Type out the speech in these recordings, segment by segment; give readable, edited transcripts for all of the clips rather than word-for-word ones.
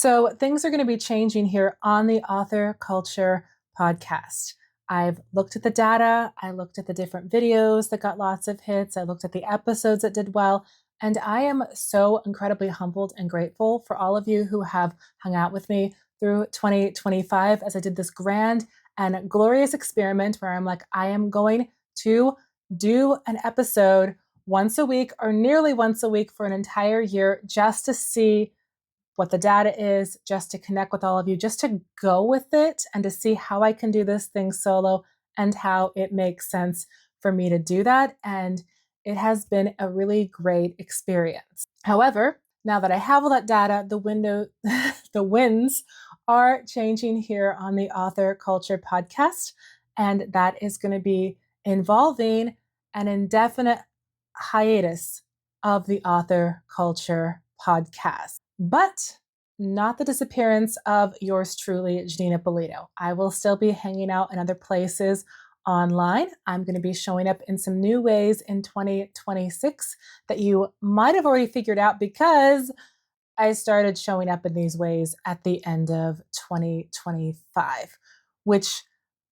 So things are going to be changing here on the Author Culture podcast. I've looked at the data. I looked at the different videos that got lots of hits. I looked at the episodes that did well. And I am so incredibly humbled and grateful for all of you who have hung out with me through 2025 as I did this grand and glorious experiment where I'm like, I am going to do an episode once a week or nearly once a week for an entire year just to see what the data is, just to connect with all of you, just to go with it and to see how I can do this thing solo and how it makes sense for me to do that. And it has been a really great experience. However, now that I have all that data, the winds are changing here on the Author Culture podcast. And that is going to be involving an indefinite hiatus of the Author Culture podcast. But not the disappearance of yours truly, Janeen Ippolito. I will still be hanging out in other places online. I'm going to be showing up in some new ways in 2026 that you might have already figured out because I started showing up in these ways at the end of 2025, which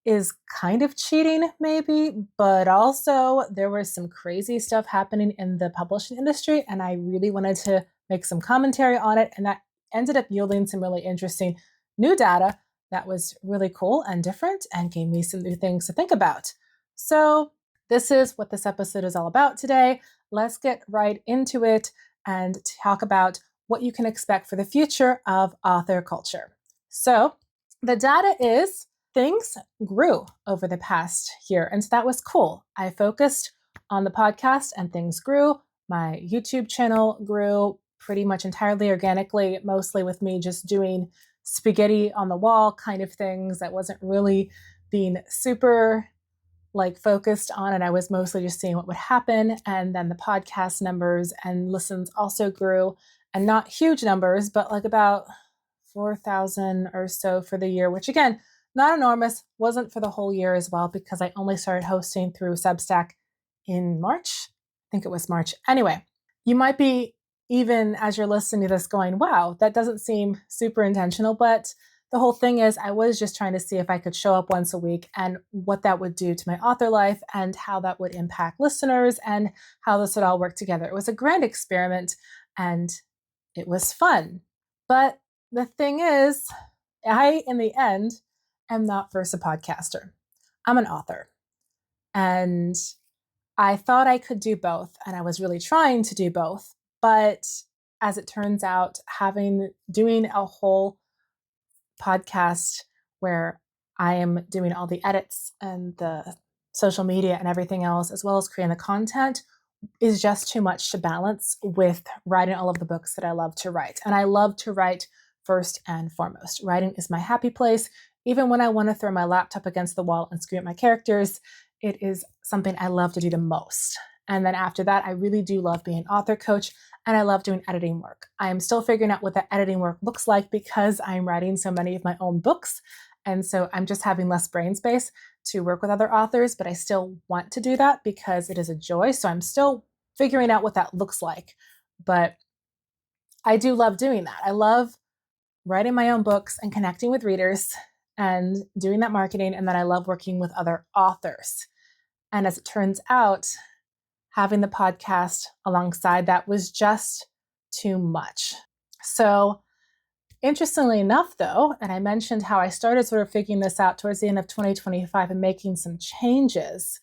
is kind of cheating maybe, but also there was some crazy stuff happening in the publishing industry and I really wanted to make some commentary on it, and that ended up yielding some really interesting new data that was really cool and different and gave me some new things to think about. So this is what this episode is all about today. Let's get right into it and talk about what you can expect for the future of author culture. So the data is things grew over the past year, and so that was cool. I focused on the podcast and things grew. My YouTube channel grew pretty much entirely organically, mostly with me just doing spaghetti on the wall kind of things that wasn't really being super focused on it. I was mostly just seeing what would happen. And then the podcast numbers and listens also grew, and not huge numbers, but about 4,000 or so for the year, which again, not enormous, wasn't for the whole year as well, because I only started hosting through Substack in March. I think it was March. Anyway, you might be, even as you're listening to this, going, wow, that doesn't seem super intentional. But the whole thing is I was just trying to see if I could show up once a week and what that would do to my author life and how that would impact listeners and how this would all work together. It was a grand experiment and it was fun. But the thing is, I, in the end, am not first a podcaster. I'm an author. And I thought I could do both. And I was really trying to do both. But as it turns out, doing a whole podcast where I am doing all the edits and the social media and everything else, as well as creating the content, is just too much to balance with writing all of the books that I love to write. And I love to write first and foremost. Writing is my happy place. Even when I want to throw my laptop against the wall and scream at my characters, it is something I love to do the most. And then after that, I really do love being an author coach, and I love doing editing work. I am still figuring out what that editing work looks like because I'm writing so many of my own books. And so I'm just having less brain space to work with other authors, but I still want to do that because it is a joy. So I'm still figuring out what that looks like. But I do love doing that. I love writing my own books and connecting with readers and doing that marketing. And then I love working with other authors. And as it turns out, having the podcast alongside that was just too much. So interestingly enough, though, and I mentioned how I started sort of figuring this out towards the end of 2025 and making some changes.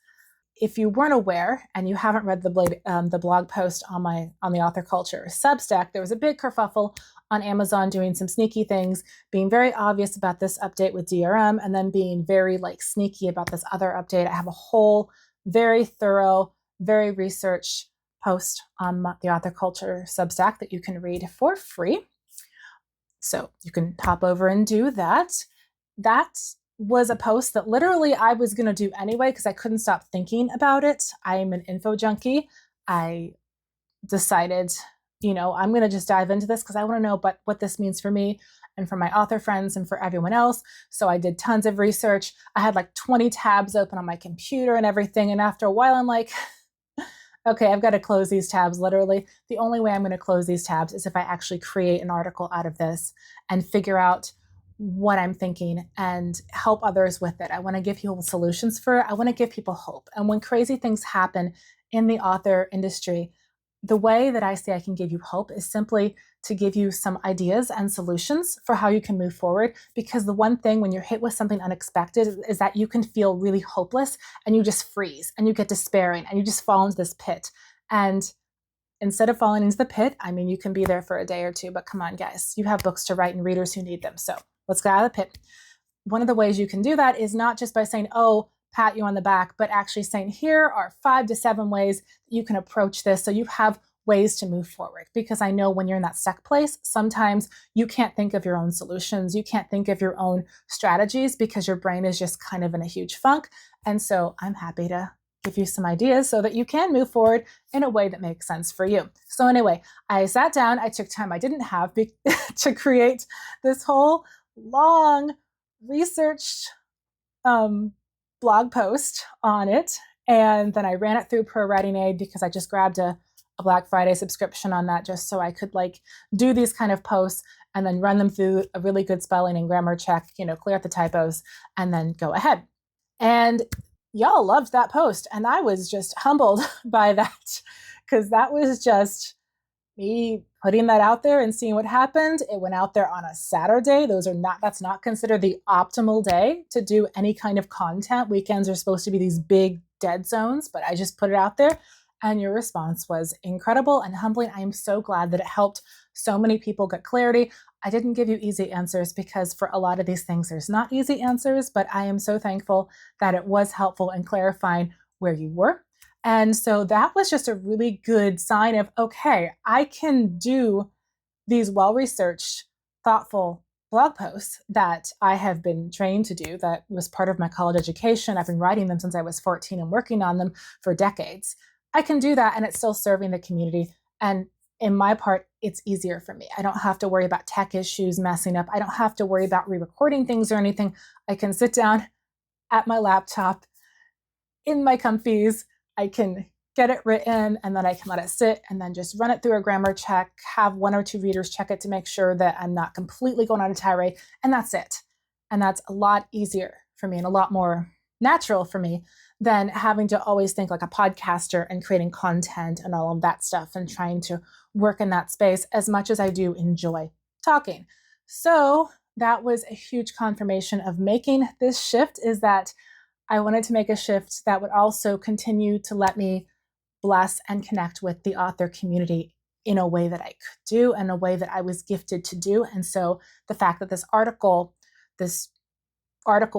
If you weren't aware and you haven't read the blog post on the Author Culture Substack, there was a big kerfuffle on Amazon doing some sneaky things, being very obvious about this update with DRM, and then being very sneaky about this other update. I have a whole very thorough, very researched post on the Author Culture Substack that you can read for free. So you can hop over and do that. That was a post that literally I was going to do anyway because I couldn't stop thinking about it. I'm an info junkie. I decided, I'm going to just dive into this because I want to know what this means for me and for my author friends and for everyone else. So I did tons of research. I had 20 tabs open on my computer and everything. And after a while, I'm like, Okay, I've got to close these tabs literally. The only way I'm going to close these tabs is if I actually create an article out of this and figure out what I'm thinking and help others with it. I want to give people solutions for it. I want to give people hope. And when crazy things happen in the author industry, the way that I say I can give you hope is simply to give you some ideas and solutions for how you can move forward. Because the one thing when you're hit with something unexpected is that you can feel really hopeless and you just freeze and you get despairing and you just fall into this pit. And instead of falling into the pit, I mean, you can be there for a day or two, but come on, guys, you have books to write and readers who need them. So let's get out of the pit. One of the ways you can do that is not just by saying, oh, pat you on the back, but actually saying, here are 5 to 7 ways that you can approach this so you have ways to move forward. Because I know when you're in that stuck place, sometimes you can't think of your own solutions. You can't think of your own strategies because your brain is just kind of in a huge funk. And so I'm happy to give you some ideas so that you can move forward in a way that makes sense for you. So anyway, I sat down, I took time I didn't have to create this whole long researched blog post on it. And then I ran it through Pro Writing Aid because I just grabbed a Black Friday subscription on that just so I could do these kind of posts and then run them through a really good spelling and grammar check, clear out the typos and then go ahead. And y'all loved that post. And I was just humbled by that because that was just me putting that out there and seeing what happened. It went out there on a Saturday. That's not considered the optimal day to do any kind of content. Weekends are supposed to be these big dead zones, but I just put it out there and your response was incredible and humbling. I am so glad that it helped so many people get clarity. I didn't give you easy answers because for a lot of these things, there's not easy answers, but I am so thankful that it was helpful in clarifying where you were. And so that was just a really good sign of, okay, I can do these well-researched, thoughtful blog posts that I have been trained to do. That was part of my college education. I've been writing them since I was 14 and working on them for decades. I can do that and it's still serving the community. And in my part, it's easier for me. I don't have to worry about tech issues messing up. I don't have to worry about re-recording things or anything. I can sit down at my laptop in my comfies. I can get it written and then I can let it sit and then just run it through a grammar check, have 1 or 2 readers check it to make sure that I'm not completely going on a tirade, and that's it. And that's a lot easier for me and a lot more natural for me than having to always think like a podcaster and creating content and all of that stuff and trying to work in that space as much as I do enjoy talking. So that was a huge confirmation of making this shift, is that I wanted to make a shift that would also continue to let me bless and connect with the author community in a way that I could do and a way that I was gifted to do. And so the fact that this article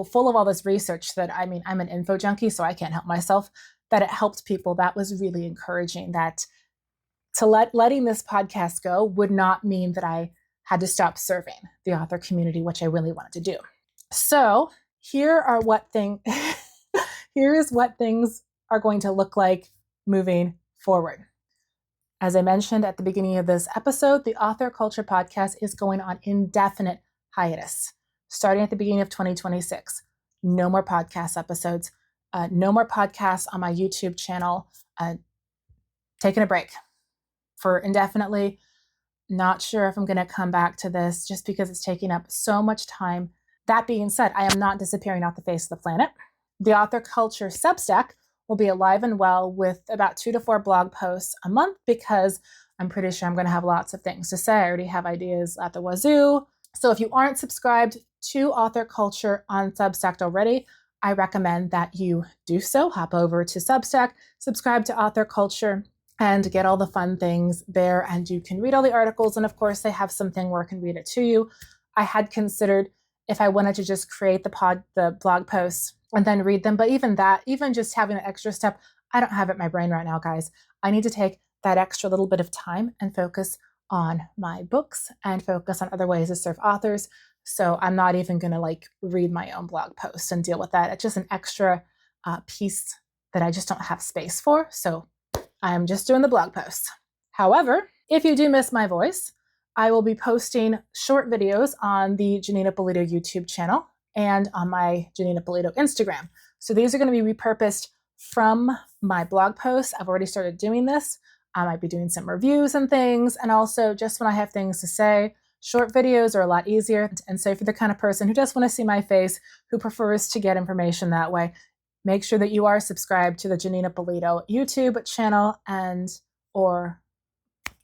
full of all this research that, I mean, I'm an info junkie, so I can't help myself, that it helped people, that was really encouraging. That to letting this podcast go would not mean that I had to stop serving the author community, which I really wanted to do. So here is what things are going to look like moving forward. As I mentioned at the beginning of this episode, the Author Culture Podcast is going on indefinite hiatus, starting at the beginning of 2026. No more podcast episodes, no more podcasts on my YouTube channel, taking a break for indefinitely. Not sure if I'm going to come back to this just because it's taking up so much time. That being said, I am not disappearing off the face of the planet. The Author Culture Substack will be alive and well with about 2 to 4 blog posts a month because I'm pretty sure I'm going to have lots of things to say. I already have ideas at the wazoo. So if you aren't subscribed to Author Culture on Substack already, I recommend that you do so. Hop over to Substack, subscribe to Author Culture, and get all the fun things there. And you can read all the articles. And of course, they have something where I can read it to you. I had considered if I wanted to just create the blog posts and then read them. But even just having an extra step, I don't have it in my brain right now, guys. I need to take that extra little bit of time and focus on my books and focus on other ways to serve authors. So I'm not even going to read my own blog post and deal with that. It's just an extra piece that I just don't have space for. So I'm just doing the blog posts. However, if you do miss my voice, I will be posting short videos on the Janeen Ippolito YouTube channel and on my Janeen Ippolito Instagram. So these are going to be repurposed from my blog posts. I've already started doing this. I might be doing some reviews and things. And also just when I have things to say, short videos are a lot easier. And so if you're the kind of person who just want to see my face, who prefers to get information that way, make sure that you are subscribed to the Janeen Ippolito YouTube channel or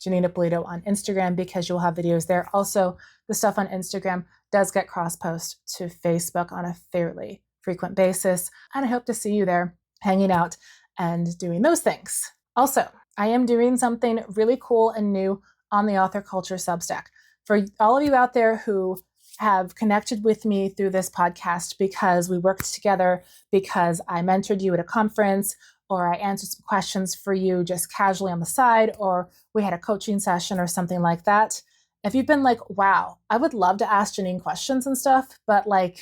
Janeen Ippolito on Instagram, because you'll have videos there. Also, the stuff on Instagram does get cross-post to Facebook on a fairly frequent basis. And I hope to see you there hanging out and doing those things. Also, I am doing something really cool and new on the Author Culture Substack. For all of you out there who have connected with me through this podcast because we worked together, because I mentored you at a conference, or I answered some questions for you just casually on the side, or we had a coaching session or something like that. If you've been like, wow, I would love to ask Janeen questions and stuff, but like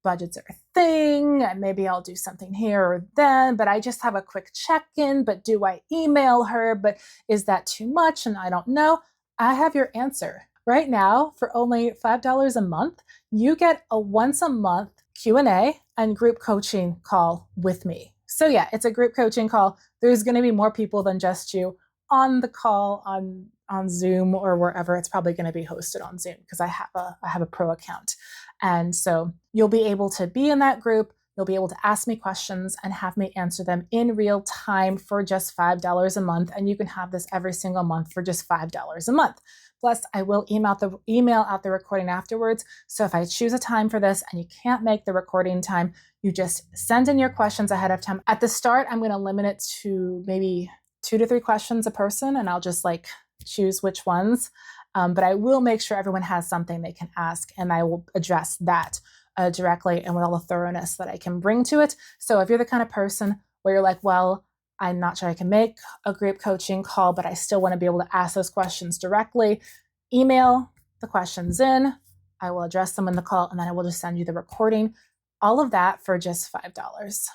budgets are a thing, and maybe I'll do something here or then, but I just have a quick check-in, but do I email her? But is that too much? And I don't know. I have your answer. Right now, for only $5 a month, you get a once a month Q&A and group coaching call with me. So yeah, it's a group coaching call. There's going to be more people than just you on the call on Zoom or wherever. It's probably going to be hosted on Zoom because I have a pro account. And so you'll be able to be in that group. You'll be able to ask me questions and have me answer them in real time for just $5 a month. And you can have this every single month for just $5 a month. Plus, I will email out the recording afterwards. So if I choose a time for this and you can't make the recording time, you just send in your questions ahead of time. At the start, I'm going to limit it to maybe 2 to 3 questions a person, and I'll just choose which ones. But I will make sure everyone has something they can ask, and I will address that directly and with all the thoroughness that I can bring to it. So if you're the kind of person where you're like, well, I'm not sure I can make a group coaching call, but I still want to be able to ask those questions directly, email the questions in. I will address them in the call, and then I will just send you the recording. All of that for just $5.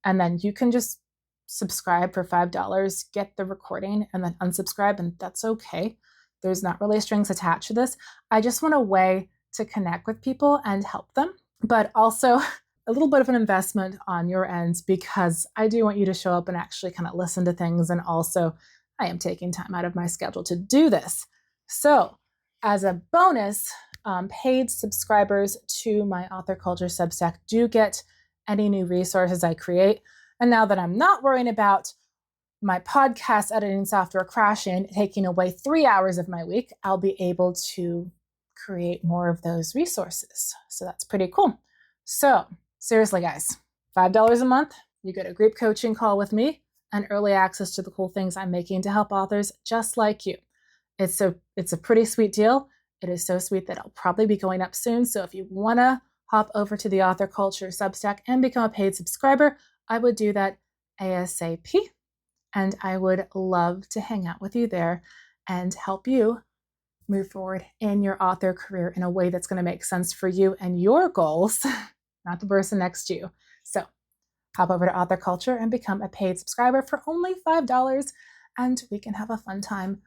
And then you can just subscribe for $5, get the recording, and then unsubscribe, and that's okay. There's not really strings attached to this. I just want a way to connect with people and help them, but also a little bit of an investment on your end, because I do want you to show up and actually kind of listen to things. And also I am taking time out of my schedule to do this. So as a bonus, paid subscribers to my Author Culture Substack do get any new resources I create. And now that I'm not worrying about my podcast editing software crashing, taking away 3 hours of my week, I'll be able to create more of those resources. So that's pretty cool. So seriously, guys, $5 a month, you get a group coaching call with me and early access to the cool things I'm making to help authors just like you. It's a pretty sweet deal. It is so sweet that I'll probably be going up soon. So if you want to hop over to the Author Culture Substack and become a paid subscriber, I would do that ASAP. And I would love to hang out with you there and help you move forward in your author career in a way that's going to make sense for you and your goals, not the person next to you. So hop over to Author Culture and become a paid subscriber for only $5, and we can have a fun time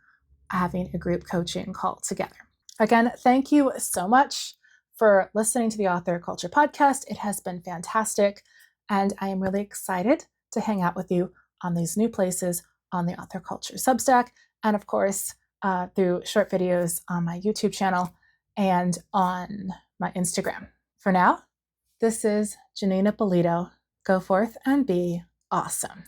having a group coaching call together. Again, thank you so much for listening to the Author Culture Podcast. It has been fantastic, and I am really excited to hang out with you on these new places on the Author Culture Substack, and of course, through short videos on my YouTube channel and on my Instagram. For now, this is Janeen Ippolito. Go forth and be awesome.